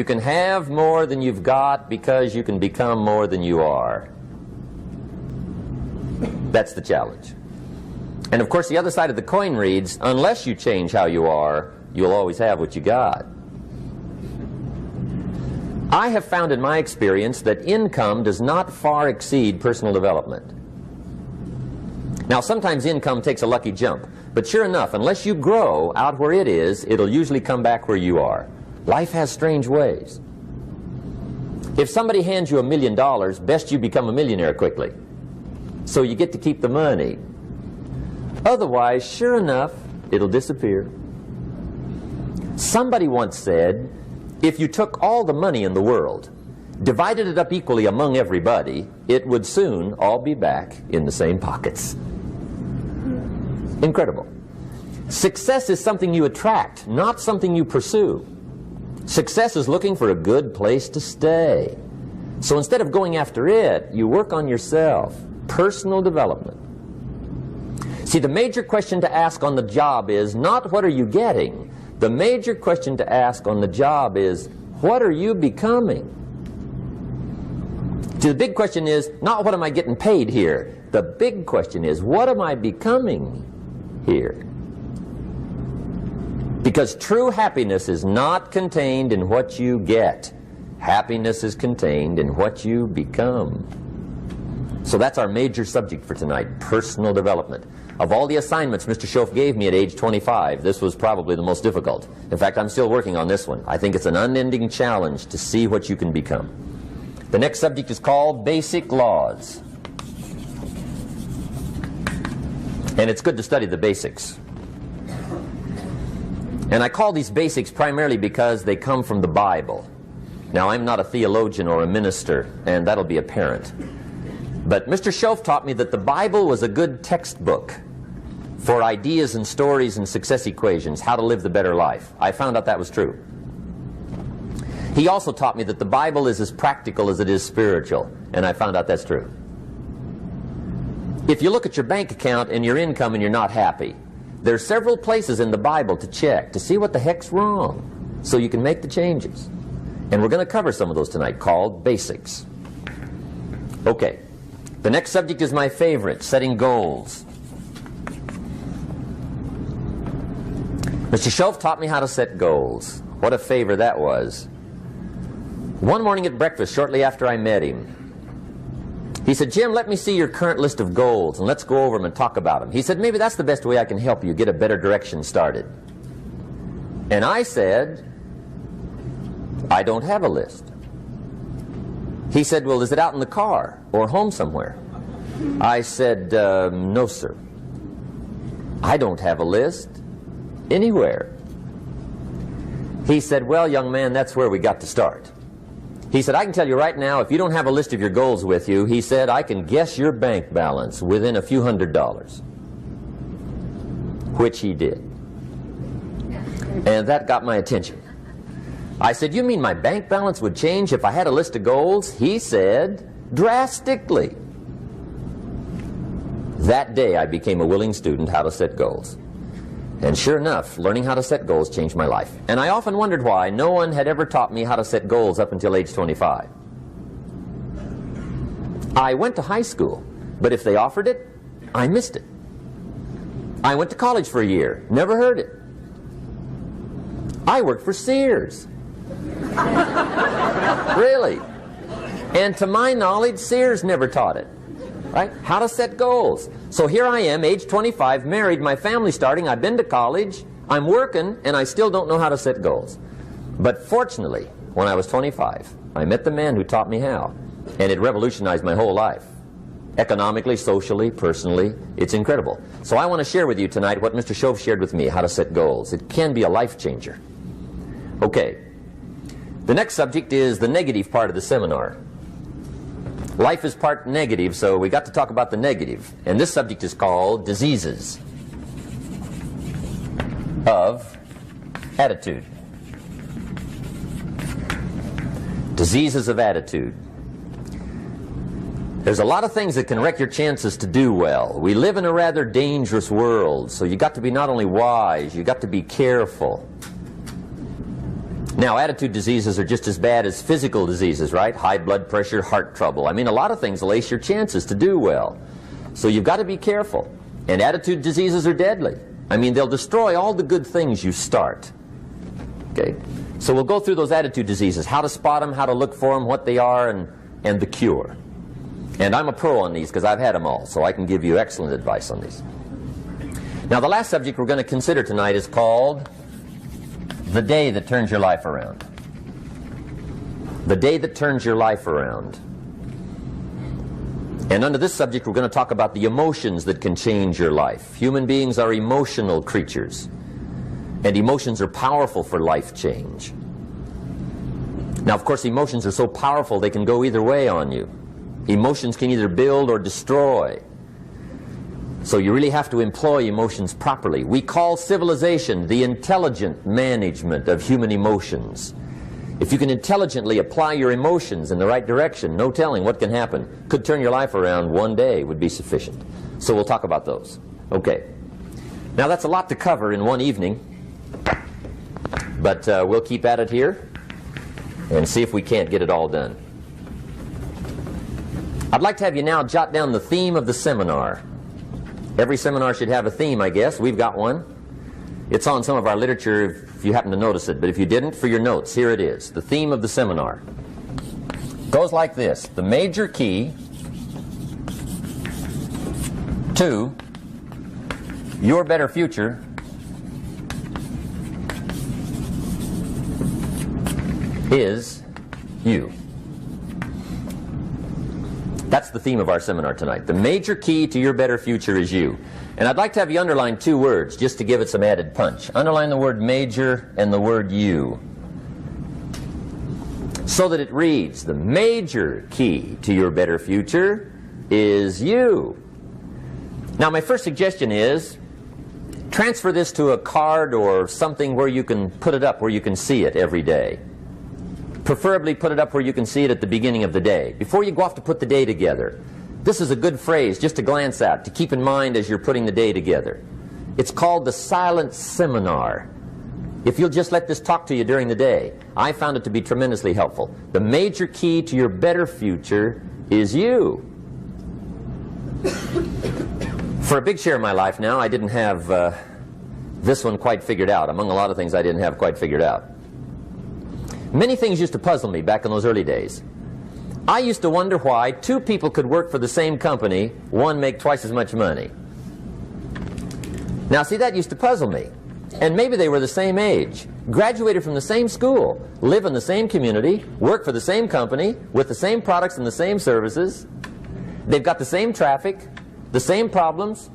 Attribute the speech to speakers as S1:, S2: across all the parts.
S1: You can have more than you've got because you can become more than you are. That's the challenge. And of course the other side of the coin reads, unless you change how you are, you'll always have what you got. I have found in my experience that income does not far exceed personal development. Now sometimes income takes a lucky jump, but sure enough, unless you grow out where it is, it'll usually come back where you are. Life has strange ways. If somebody hands you $1 million, best you become a millionaire quickly, so you get to keep the money. Otherwise, sure enough, it'll disappear. Somebody once said, if you took all the money in the world, divided it up equally among everybody, it would soon all be back in the same pockets. Incredible. Success is something you attract, not something you pursue. Success is looking for a good place to stay. So instead of going after it, you work on yourself. Personal development. See, the major question to ask on the job is not what are you getting. The major question to ask on the job is what are you becoming? See, the big question is not what am I getting paid here. The big question is what am I becoming here? Because true happiness is not contained in what you get. Happiness is contained in what you become. So that's our major subject for tonight, personal development. Of all the assignments Mr. Shoaff gave me at age 25, this was probably the most difficult. In fact, I'm still working on this one. I think it's an unending challenge to see what you can become. The next subject is called Basic Laws. And it's good to study the basics. And I call these basics primarily because they come from the Bible. Now, I'm not a theologian or a minister, and that'll be apparent. But Mr. Shoaff taught me that the Bible was a good textbook for ideas and stories and success equations, how to live the better life. I found out that was true. He also taught me that the Bible is as practical as it is spiritual, and I found out that's true. If you look at your bank account and your income and you're not happy, there are several places in the Bible to check to see what the heck's wrong so you can make the changes. And we're going to cover some of those tonight, called basics. Okay. The next subject is my favorite, setting goals. Mr. Shoaff taught me how to set goals. What a favor that was. One morning at breakfast, shortly after I met him, he said, Jim, let me see your current list of goals and let's go over them and talk about them. He said, maybe that's the best way I can help you get a better direction started. And I said, I don't have a list. He said, well, is it out in the car or home somewhere? I said, no, sir. I don't have a list anywhere. He said, well, young man, that's where we got to start. He said, I can tell you right now, if you don't have a list of your goals with you, he said, I can guess your bank balance within a few $100s. Which he did. And that got my attention. I said, you mean my bank balance would change if I had a list of goals? He said, drastically. That day I became a willing student how to set goals. And sure enough, learning how to set goals changed my life. And I often wondered why no one had ever taught me how to set goals up until age 25. I went to high school, but if they offered it, I missed it. I went to college for a year, never heard it. I worked for Sears. Really. And to my knowledge, Sears never taught it. Right? How to set goals. So here I am, age 25, married, my family starting, I've been to college, I'm working, and I still don't know how to set goals. But fortunately, when I was 25, I met the man who taught me how, and it revolutionized my whole life. Economically, socially, personally, it's incredible. So I want to share with you tonight what Mr. Shoaff shared with me, how to set goals. It can be a life changer. Okay. The next subject is the negative part of the seminar. Life is part negative, so we got to talk about the negative. And this subject is called diseases of attitude. Diseases of attitude. There's a lot of things that can wreck your chances to do well. We live in a rather dangerous world, so you got to be not only wise, you got to be careful. Now, attitude diseases are just as bad as physical diseases, right? High blood pressure, heart trouble. I mean, a lot of things will ace your chances to do well. So you've got to be careful. And attitude diseases are deadly. I mean, they'll destroy all the good things you start. Okay? So we'll go through those attitude diseases, how to spot them, how to look for them, what they are, and the cure. And I'm a pro on these because I've had them all, so I can give you excellent advice on these. Now, the last subject we're going to consider tonight is called the day that turns your life around. The day that turns your life around. And under this subject, we're going to talk about the emotions that can change your life. Human beings are emotional creatures, and emotions are powerful for life change. Now, of course, emotions are so powerful they can go either way on you. Emotions can either build or destroy. So you really have to employ emotions properly. We call civilization the intelligent management of human emotions. If you can intelligently apply your emotions in the right direction, no telling what can happen. Could turn your life around one day would be sufficient. So we'll talk about those. Okay. Now that's a lot to cover in one evening, but we'll keep at it here and see if we can't get it all done. I'd like to have you now jot down the theme of the seminar. Every seminar should have a theme, I guess. We've got one. It's on some of our literature if you happen to notice it, but if you didn't, for your notes, here it is. The theme of the seminar goes like this: the major key to your better future is you. That's the theme of our seminar tonight. The major key to your better future is you. And I'd like to have you underline two words just to give it some added punch. Underline the word major and the word you, so that it reads, the major key to your better future is you. Now, my first suggestion is transfer this to a card or something where you can put it up, where you can see it every day. Preferably put it up where you can see it at the beginning of the day, before you go off to put the day together. This is a good phrase just to glance at, to keep in mind as you're putting the day together. It's called the silent seminar. If you'll just let this talk to you during the day, I found it to be tremendously helpful. The major key to your better future is you. For a big share of my life now, I didn't have this one quite figured out. Among a lot of things I didn't have quite figured out. Many things used to puzzle me back in those early days. I used to wonder why two people could work for the same company, one make twice as much money. Now see, that used to puzzle me. And maybe they were the same age, graduated from the same school, live in the same community, work for the same company, with the same products and the same services. They've got the same traffic, the same problems,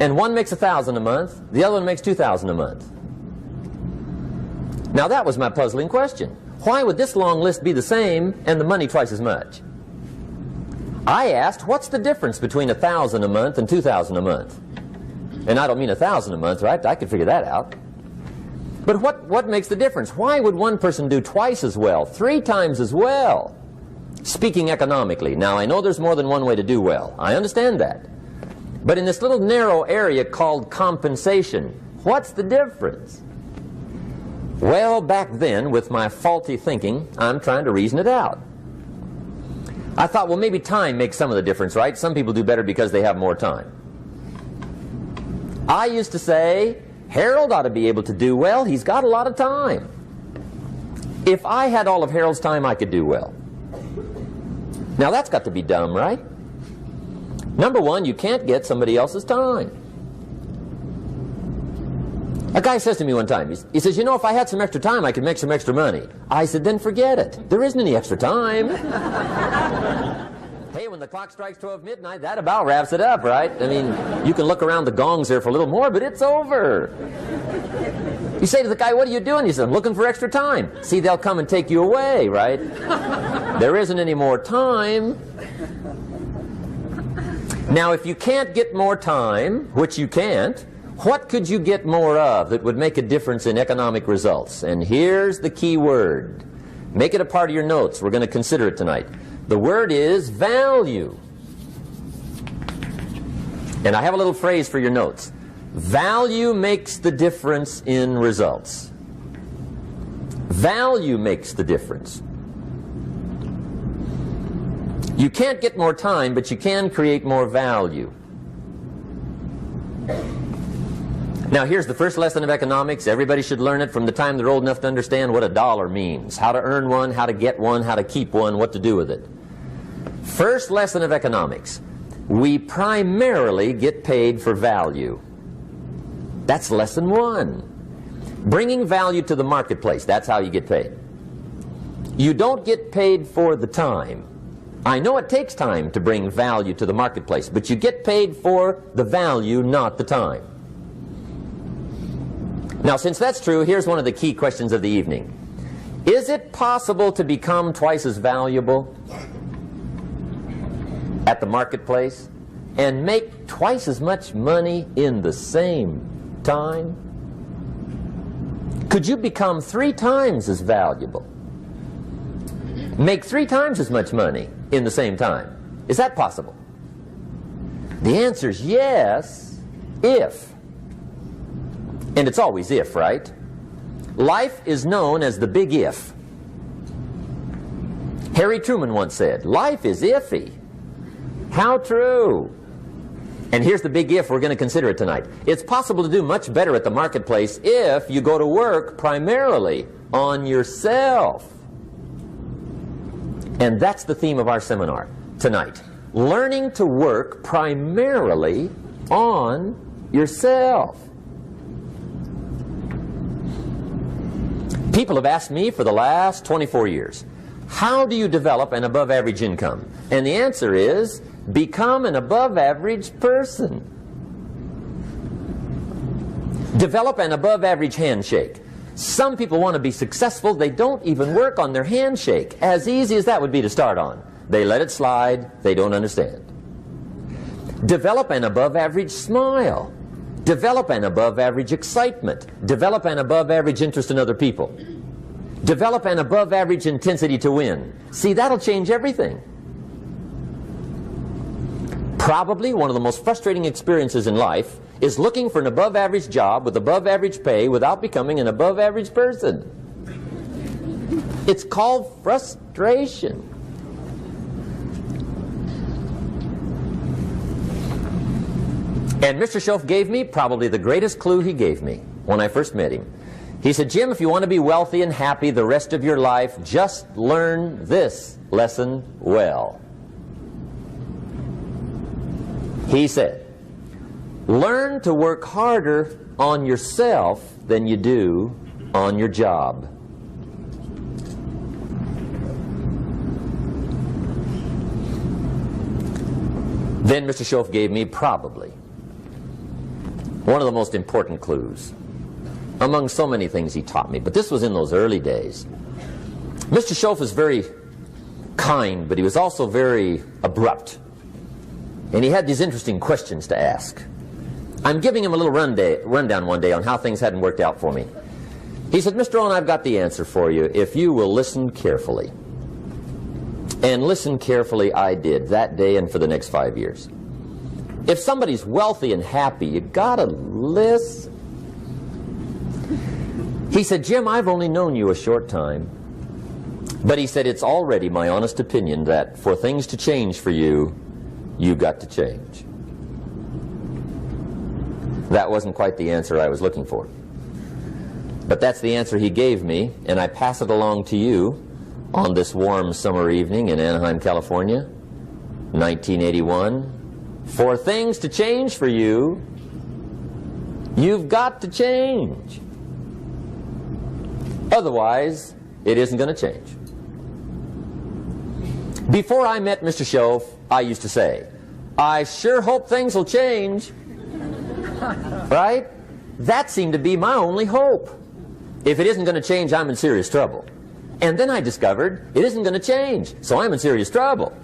S1: and one makes $1,000 a month, the other one makes $2,000 a month. Now that was my puzzling question. Why would this long list be the same and the money twice as much? I asked, what's the difference between $1,000 a month and $2,000 a month? And I don't mean $1,000 a month, right? I could figure that out. But what makes the difference? Why would one person do twice as well, 3 times as well? Speaking economically. Now, I know there's more than one way to do well. I understand that. But in this little narrow area called compensation, what's the difference? Well, back then, with my faulty thinking, I'm trying to reason it out. I thought, well, maybe time makes some of the difference, right? Some people do better because they have more time. I used to say, Harold ought to be able to do well. He's got a lot of time. If I had all of Harold's time, I could do well. Now, that's got to be dumb, right? Number one, you can't get somebody else's time. A guy says to me one time, he says, you know, if I had some extra time, I could make some extra money. I said, then forget it. There isn't any extra time. Hey, when the clock strikes 12 midnight, that about wraps it up, right? I mean, you can look around the gongs there for a little more, but it's over. You say to the guy, what are you doing? He says, I'm looking for extra time. See, they'll come and take you away, right? There isn't any more time. Now, if you can't get more time, which you can't, what could you get more of that would make a difference in economic results? And here's the key word. Make it a part of your notes. We're going to consider it tonight. The word is value. And I have a little phrase for your notes. Value makes the difference in results. Value makes the difference. You can't get more time, but you can create more value. Now here's the first lesson of economics. Everybody should learn it from the time they're old enough to understand what a dollar means. How to earn one, how to get one, how to keep one, what to do with it. First lesson of economics. We primarily get paid for value. That's lesson one. Bringing value to the marketplace, that's how you get paid. You don't get paid for the time. I know it takes time to bring value to the marketplace, but you get paid for the value, not the time. Now, since that's true, here's one of the key questions of the evening. Is it possible to become twice as valuable at the marketplace and make twice as much money in the same time? Could you become 3 times as valuable? Make 3 times as much money in the same time? Is that possible? The answer is yes, if. And it's always if, right? Life is known as the big if. Harry Truman once said, life is iffy. How true. And here's the big if we're going to consider it tonight. It's possible to do much better at the marketplace if you go to work primarily on yourself. And that's the theme of our seminar tonight. Learning to work primarily on yourself. People have asked me for the last 24 years, how do you develop an above average income? And the answer is, become an above average person. Develop an above average handshake. Some people want to be successful, they don't even work on their handshake. As easy as that would be to start on. They let it slide, they don't understand. Develop an above average smile. Develop an above average excitement. Develop an above average interest in other people. Develop an above average intensity to win. See, that'll change everything. Probably one of the most frustrating experiences in life is looking for an above average job with above average pay without becoming an above average person. It's called frustration. And Mr. Shoaff gave me probably the greatest clue he gave me when I first met him. He said, Jim, if you want to be wealthy and happy the rest of your life, just learn this lesson well. He said, learn to work harder on yourself than you do on your job. Then Mr. Shoaff gave me probably one of the most important clues among so many things he taught me, but this was in those early days. Mr. Shoaff was very kind, but he was also very abrupt. And he had these interesting questions to ask. I'm giving him a little rundown one day on how things hadn't worked out for me. He said, Mr. Owen, I've got the answer for you if you will listen carefully. And listen carefully I did that day and for the next 5 years. If somebody's wealthy and happy, you gotta listen. He said, Jim, I've only known you a short time. But he said, it's already my honest opinion that for things to change for you, you've got to change. That wasn't quite the answer I was looking for. But that's the answer he gave me, and I pass it along to you on this warm summer evening in Anaheim, California, 1981. For things to change for you, you've got to change. Otherwise, it isn't going to change. Before I met Mr. Shoaff, I used to say, I sure hope things will change. Right? That seemed to be my only hope. If it isn't going to change, I'm in serious trouble. And then I discovered it isn't going to change, so I'm in serious trouble.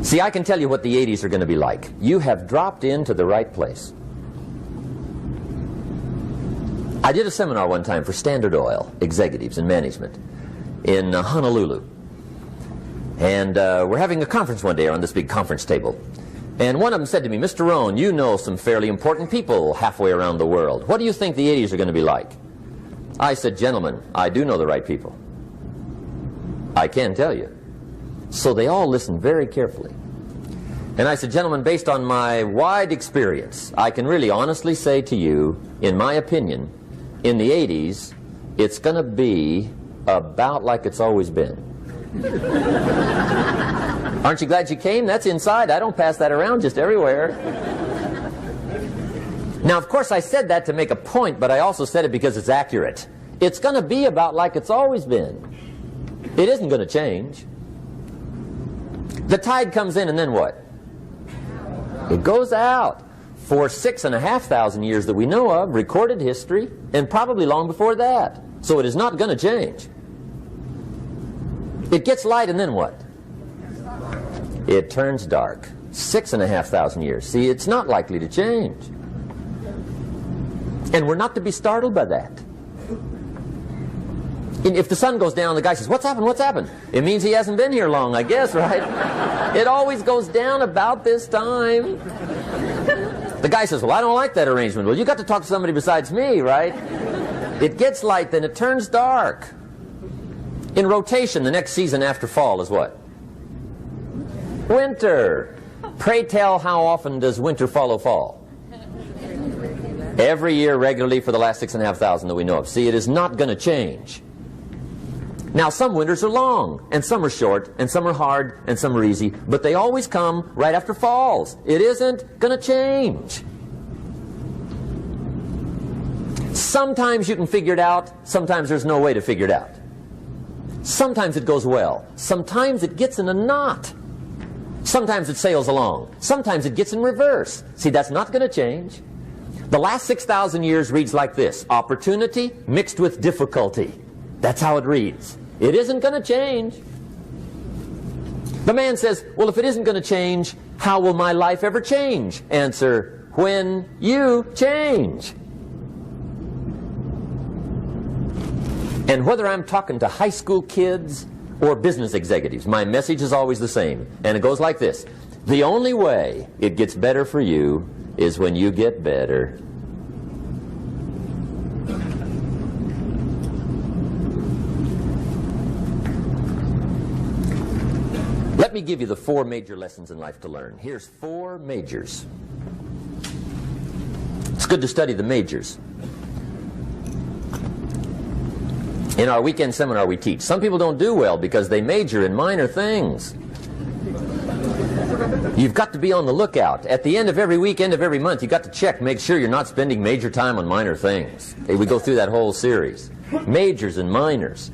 S1: See, I can tell you what the 80s are going to be like. You have dropped into the right place. I did a seminar one time for Standard Oil executives and management in Honolulu. And we're having a conference one day on this big conference table. And one of them said to me, Mr. Rohn, you know some fairly important people halfway around the world. What do you think the 80s are going to be like? I said, gentlemen, I do know the right people. I can tell you. So they all listened very carefully. And I said, gentlemen, based on my wide experience, I can really honestly say to you, in my opinion, in the 80s, it's going to be about like it's always been. Aren't you glad you came? That's inside. I don't pass that around just everywhere. Now, of course, I said that to make a point, but I also said it because it's accurate. It's going to be about like it's always been. It isn't going to change. The tide comes in and then what? It goes out. For 6,500 years that we know of, recorded history, and probably long before that. So it is not going to change. It gets light and then what? It turns dark. 6,500 years. See, it's not likely to change. And we're not to be startled by that. And if the sun goes down, the guy says, what's happened, what's happened? It means he hasn't been here long, I guess, right? It always goes down about this time. The guy says, well, I don't like that arrangement. Well, you got to talk to somebody besides me, right? It gets light, then it turns dark. In rotation, the next season after fall is what? Winter. Pray tell, how often does winter follow fall? Every year regularly for the last 6,500 that we know of. See, it is not going to change. Now, some winters are long, and some are short, and some are hard, and some are easy, but they always come right after falls. It isn't going to change. Sometimes you can figure it out, sometimes there's no way to figure it out. Sometimes it goes well, sometimes it gets in a knot. Sometimes it sails along, sometimes it gets in reverse. See, that's not going to change. The last 6,000 years reads like this: opportunity mixed with difficulty. That's how it reads. It isn't going to change. The man says, well, if it isn't going to change, how will my life ever change? Answer, when you change. And whether I'm talking to high school kids or business executives, my message is always the same. And it goes like this: the only way it gets better for you is when you get better. Let me give you the 4 major lessons in life to learn. Here's 4 majors. It's good to study the majors. In our weekend seminar we teach. Some people don't do well because they major in minor things. You've got to be on the lookout. At the end of every week, end of every month, you've got to check, make sure you're not spending major time on minor things. We go through that whole series. Majors and minors.